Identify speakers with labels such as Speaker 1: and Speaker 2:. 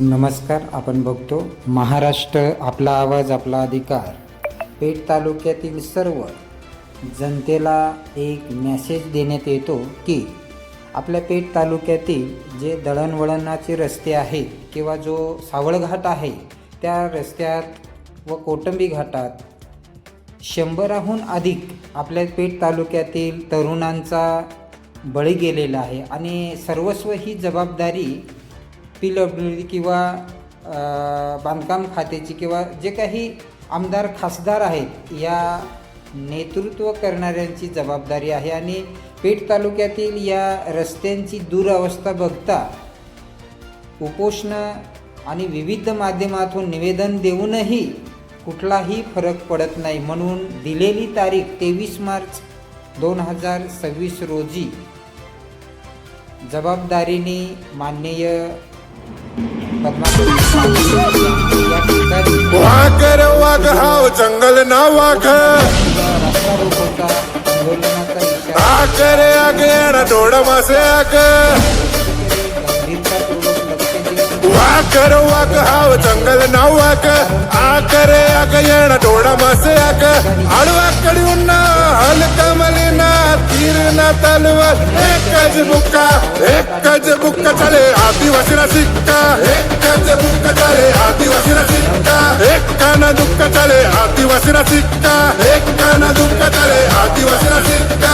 Speaker 1: नमस्कार. आपण बघतो महाराष्ट्र आपला आवाज आपला अधिकार. पेठ तालुक्यातील सर्व जनतेला एक मेसेज देण्यात येतो की आपल्या पेठ तालुक्यातील जे दळणवळणाचे रस्ते आहेत किंवा जो सावळघाट आहे त्या रस्त्यात व कोटंबी घाटात 100हून अधिक आपल्या पेठ तालुक्यातील तरुणांचा बळी गेलेला आहे आणि सर्वस्व ही जबाबदारी PWD किंवा बांधकाम खात्याची किंवा जे काही आमदार खासदार आहेत या नेतृत्व करणाऱ्यांची जबाबदारी आहे. आणि पेठ तालुक्यातील या रस्त्यांची दुरवस्था बघता उपोषणं आणि विविध माध्यमातून निवेदन देऊनही कुठलाही फरक पडत नाही. म्हणून दिलेली तारीख 23 मार्च 2026 रोजी जबाबदारीने माननीय
Speaker 2: वाघर वाघ हाव जंगल ना वाघ आकरे आगे डोड मासे आग वाघर वाघ हाव जंगल ना वाघ आकरे आगे डोड मासे आग आडवाकडी उन्ना हलका मलिना तीरना तलवार एकच बुक्का चले आदिवासीना सिक्का एकच बुक्का चले आदिवासीना सिक्का एकाना दुःख चले आदिवासीना सिक्का एकाना दुःख चले आदिवासीना सिक्का